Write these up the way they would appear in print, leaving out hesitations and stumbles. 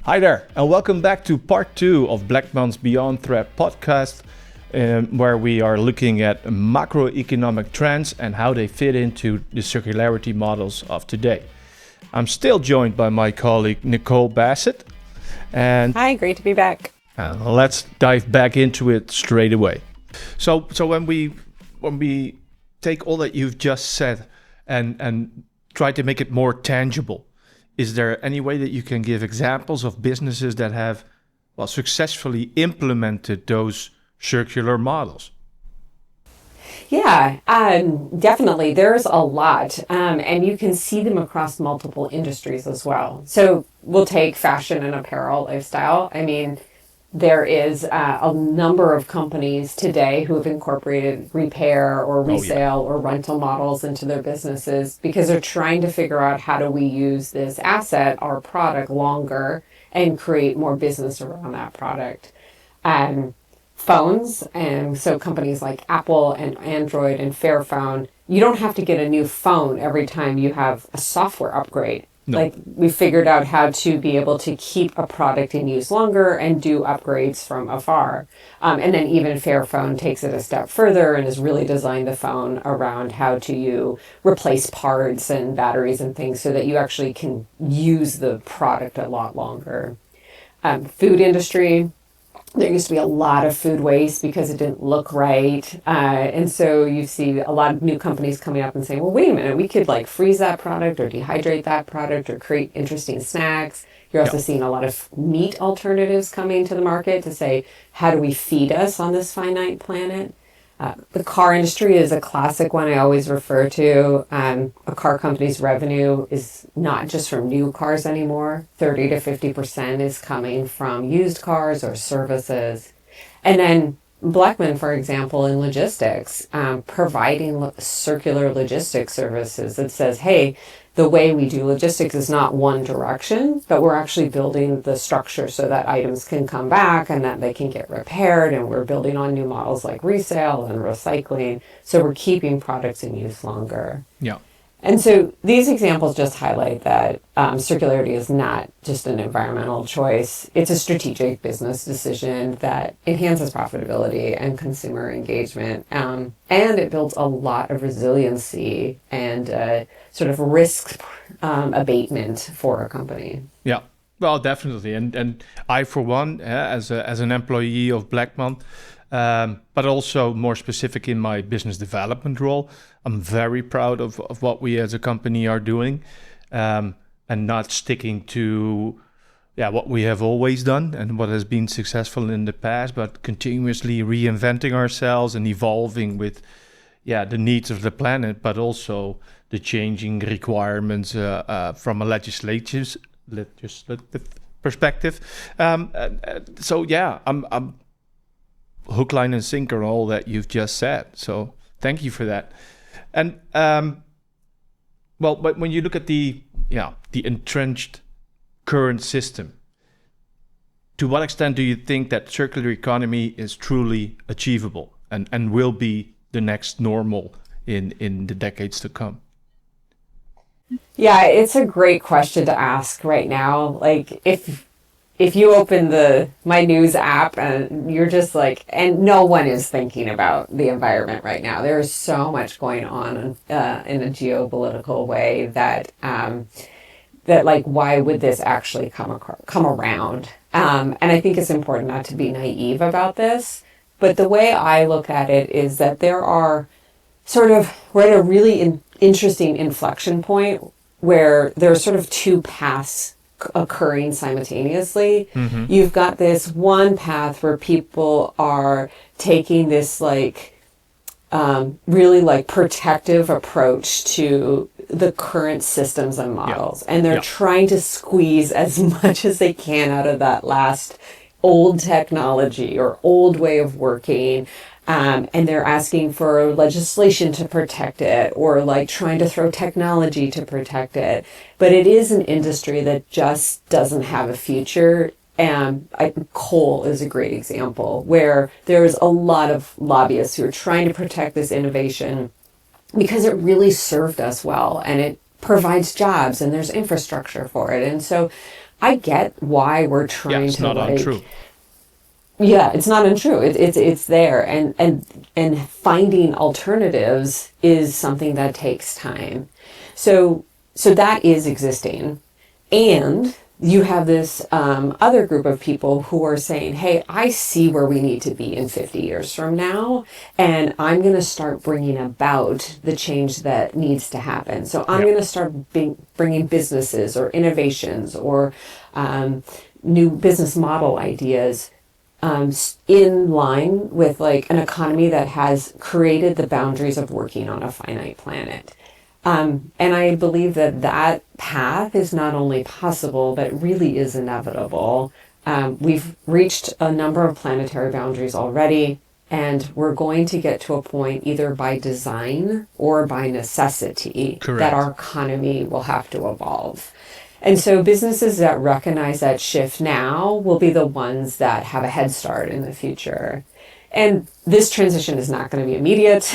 Hi there, and welcome back to part 2 of Bleckmann's Beyond Threat podcast, where we are looking at macroeconomic trends and how they fit into the circularity models of today. I'm still joined by my colleague Nicole Bassett. And hi, great to be back. Let's dive back into it straight away. So when we take all that you've just said and try to make it more tangible, is there any way that you can give examples of businesses that have, successfully implemented those circular models? Yeah, definitely. There's a lot, and you can see them across multiple industries as well. So we'll take fashion and apparel lifestyle. I mean, there is a number of companies today who have incorporated repair or resale or rental models into their businesses because they're trying to figure out how do we use this asset, our product, longer and create more business around that product. Phones, and so companies like Apple and Android and Fairphone, you don't have to get a new phone every time you have a software upgrade. No. Like, we figured out how to be able to keep a product in use longer and do upgrades from afar. And then even Fairphone takes it a step further and has really designed the phone around how to you replace parts and batteries and things so that you actually can use the product a lot longer. Food industry, there used to be a lot of food waste because it didn't look right. And so you see a lot of new companies coming up and saying, well, wait a minute, we could like freeze that product or dehydrate that product or create interesting snacks. You're also seeing a lot of meat alternatives coming to the market to say, how do we feed us on this finite planet? The car industry is a classic one I always refer to. A car company's revenue is not just from new cars anymore. 30 to 50% is coming from used cars or services. And then Bleckmann, for example, in logistics, providing circular logistics services that says, hey, the way we do logistics is not one direction, but we're actually building the structure so that items can come back and that they can get repaired. And we're building on new models like resale and recycling. So we're keeping products in use longer. Yeah. And so these examples just highlight that circularity is not just an environmental choice. It's a strategic business decision that enhances profitability and consumer engagement. And it builds a lot of resiliency and sort of risk abatement for a company. Yeah, well, definitely. And I, for one, as an employee of Bleckmann, but also more specific in my business development role, I'm very proud of what we as a company are doing, and not sticking to what we have always done and what has been successful in the past, but continuously reinventing ourselves and evolving with the needs of the planet, but also the changing requirements from a legislative perspective. So I'm hook, line, and sinker on all that you've just said. So thank you for that. And but when you look at the entrenched current system, to what extent do you think that circular economy is truly achievable and will be the next normal in the decades to come? Yeah, it's a great question to ask right now. Like, if you open my news app and you're just like, and no one is thinking about the environment right now. There is so much going on in a geopolitical way that like, why would this actually come around? And I think it's important not to be naive about this. But the way I look at it is that we're at a really interesting inflection point where there are sort of two paths occurring simultaneously. Mm-hmm. You've got this one path where people are taking this really protective approach to the current systems and models. And they're trying to squeeze as much as they can out of that last old technology or old way of working. And they're asking for legislation to protect it or trying to throw technology to protect it. But it is an industry that just doesn't have a future. And coal is a great example where there's a lot of lobbyists who are trying to protect this innovation because it really served us well and it provides jobs and there's infrastructure for it. And so I get why we're trying it's to not untrue. Yeah, it's not untrue. It's there, and finding alternatives is something that takes time. So that is existing, and you have this other group of people who are saying, "Hey, I see where we need to be in 50 years from now, and I'm going to start bringing about the change that needs to happen. So I'm going to start bringing businesses or innovations or new business model ideas." In line with like an economy that has created the boundaries of working on a finite planet. And I believe that that path is not only possible, but really is inevitable. We've reached a number of planetary boundaries already, and we're going to get to a point either by design or by necessity that our economy will have to evolve. And so businesses that recognize that shift now will be the ones that have a head start in the future. And this transition is not going to be immediate,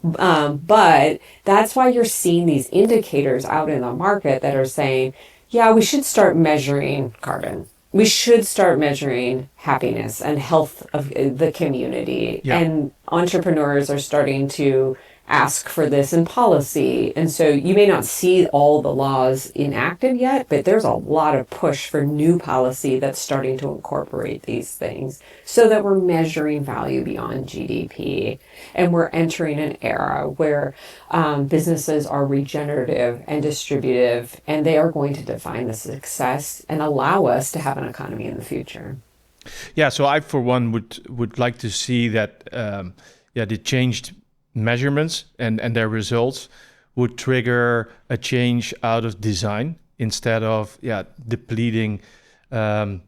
but that's why you're seeing these indicators out in the market that are saying, yeah, we should start measuring carbon. We should start measuring happiness and health of the community. Yeah. And entrepreneurs are starting to ask for this in policy. And so you may not see all the laws enacted yet, but there's a lot of push for new policy that's starting to incorporate these things so that we're measuring value beyond GDP. And we're entering an era where businesses are regenerative and distributive, and they are going to define the success and allow us to have an economy in the future. Yeah, so I, for one, would like to see that the changed measurements and their results would trigger a change out of design instead of depleting the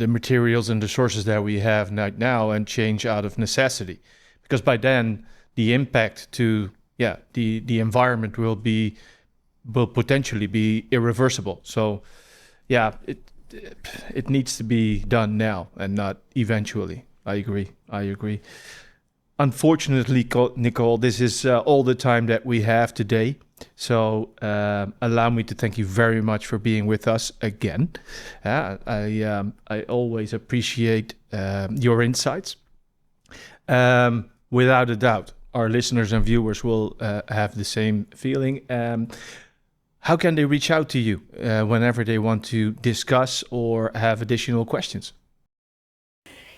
materials and the sources that we have right now, and change out of necessity, because by then the impact to the environment will potentially be irreversible. So it needs to be done now and not eventually. I agree. Unfortunately, Nicole, this is all the time that we have today. So allow me to thank you very much for being with us again. I always appreciate your insights. Without a doubt, our listeners and viewers will have the same feeling. How can they reach out to you whenever they want to discuss or have additional questions?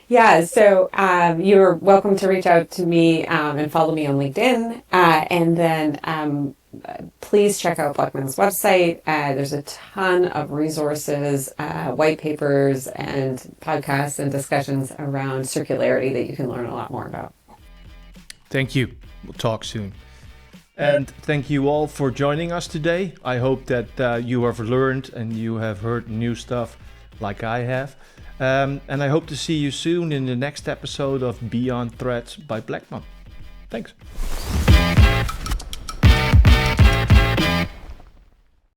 Yeah, so you're welcome to reach out to me and follow me on LinkedIn. And then please check out Bleckmann's website. There's a ton of resources, white papers, and podcasts and discussions around circularity that you can learn a lot more about. Thank you. We'll talk soon. And thank you all for joining us today. I hope that you have learned and you have heard new stuff like I have. And I hope to see you soon in the next episode of Beyond Threats by Bleckmann. Thanks.